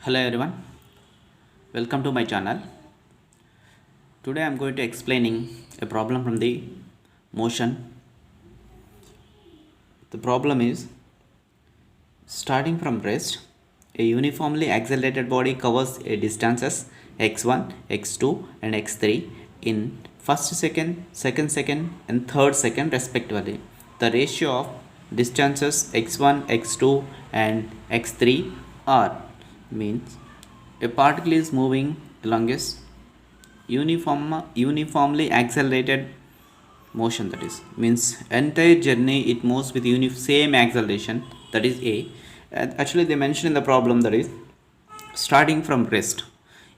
Hello everyone, welcome to my channel. Today I am going to explaining a problem from the motion. The problem is starting from rest, a uniformly accelerated body covers a distances x1, x2 and x3 in first second, second second and third second respectively. The ratio of distances x1, x2 and x3 are means a particle is moving along a uniformly accelerated motion, that is means entire journey it moves with same acceleration, that is a. Actually they mentioned in the problem that is starting from rest.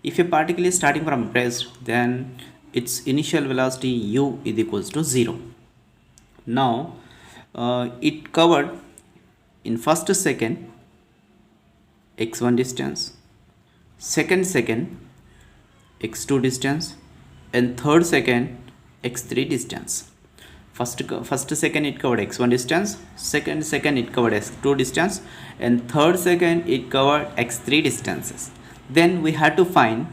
If a particle is starting from rest, then its initial velocity u is equals to 0. Now it covered in first second x1 distance, second second x2 distance and third second x3 distance. First second it covered x1 distance, second second it covered x2 distance and third second it covered x3 distances. Then we had to find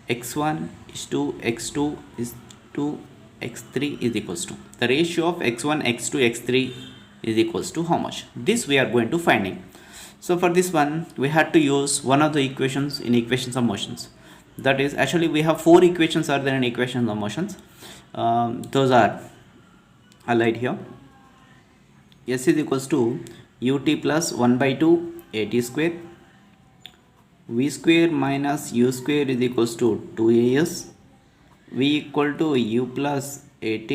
x1 is to x2 is to x3 is equals to the ratio of x1 x2 x3 is equals to how much. This we are going to finding. So for this one we had to use one of the equations in equations of motions. That is, actually we have four equations are there in equations of motions. Those are highlight here. S is equals to ut plus 1 by 2 at square, v square minus u square is equals to 2as, v equal to u plus at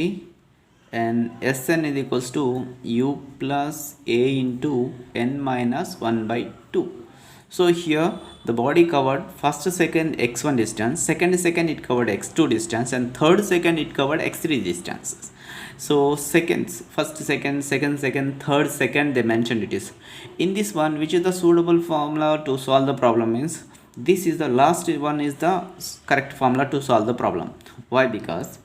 and Sn is equals to u plus a into n minus 1 by 2. So here the body covered first second x1 distance, second second it covered x2 distance and third second it covered x3 distances. So seconds, first second, second second, third second they mentioned it is. In this one, which is the suitable formula to solve the problem means this is the last one is the correct formula to solve the problem. Why? Because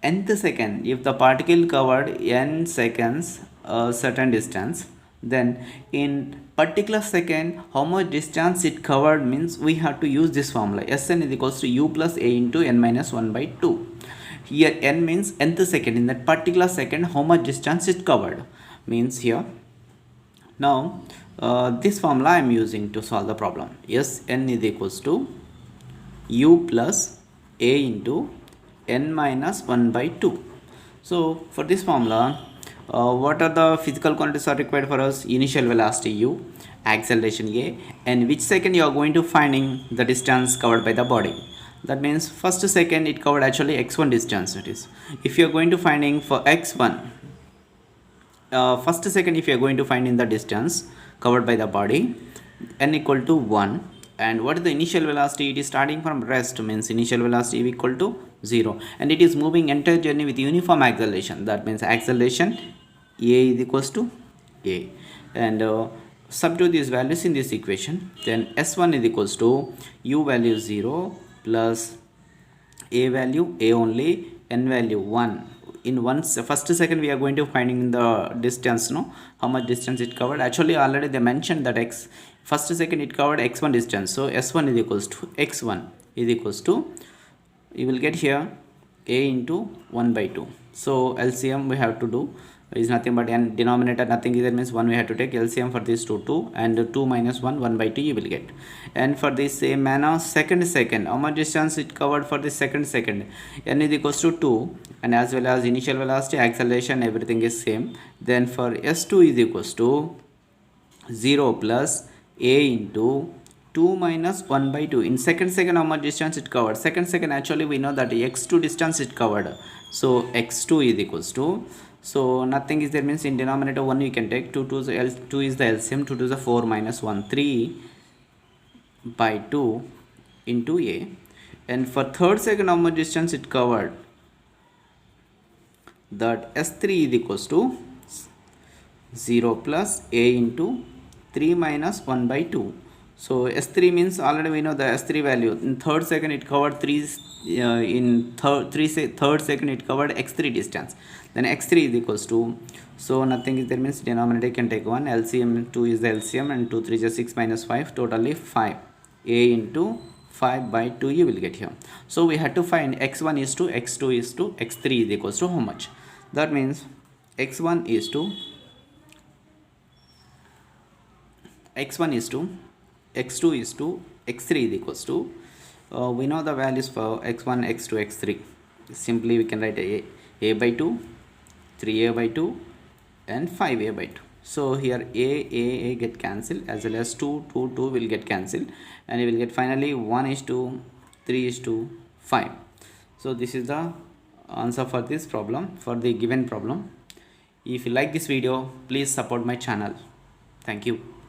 nth second, if the particle covered n seconds a certain distance, then in particular second how much distance it covered means we have to use this formula. Sn is equals to u plus a into n minus 1 by 2. Here n means nth second, in that particular second how much distance it covered means here. Now this formula I am using to solve the problem. Sn is equals to u plus a into n minus 1 by 2. So for this formula what are the physical quantities are required for us? Initial velocity u, acceleration a, and which second you are going to finding the distance covered by the body. That means first second it covered actually x1 distance. It is, if you are going to finding for x1 first second, if you are going to find in the distance covered by the body, n equal to 1. And what is the initial velocity? It is starting from rest, means initial velocity equal to 0 and it is moving entire journey with uniform acceleration. That means acceleration a is equals to a, and substitute these values in this equation. Then s1 is equals to u value 0 plus a value a only, n value 1. In first second we are going to finding the distance, no, how much distance it covered. Actually already they mentioned that first second it covered x1 distance, so s1 is equals to x1 is equals to, you will get here a into 1 by 2. So LCM we have to do is nothing but n, denominator nothing is there means 1 we have to take. LCM for this 2 and 2 minus 1 by 2 you will get. And for this same manner second how much distance it covered for the second n is equals to 2, and as well as initial velocity, acceleration, everything is same. Then for s2 is equals to 0 plus a into 2 minus 1 by 2. In second how much distance it covered? Second actually we know that x2 distance it covered, so x2 is equals to, so nothing is there means in denominator 1 you can take 2 is the LCM, 2 to the 4 minus 1, 3 by 2 into a. And for third second how much distance it covered? That s3 is equals to 0 plus a into 3 minus 1 by 2. So s3 means already we know the s3 value. In third second it covered 3, in third second it covered x3 distance. Then x3 is equals to, so nothing is there means denominator can take 1, LCM 2 is the LCM, and 2 3 is 6 minus 5, totally 5. a into 5 by 2 you will get here. So we had to find x1 is to x2 is to x3 is equals to how much. That means x1 is to x1 is to x2 is to x3 is equals to we know the values for x1 x2 x3. Simply we can write a by 2, 3a by 2 and 5a by 2. So here a get cancelled, as well as 2 will get cancelled, and you will get finally 1 is to 3 is to 5. So this is the answer for this problem, for the given problem. If you like this video, please support my channel. Thank you.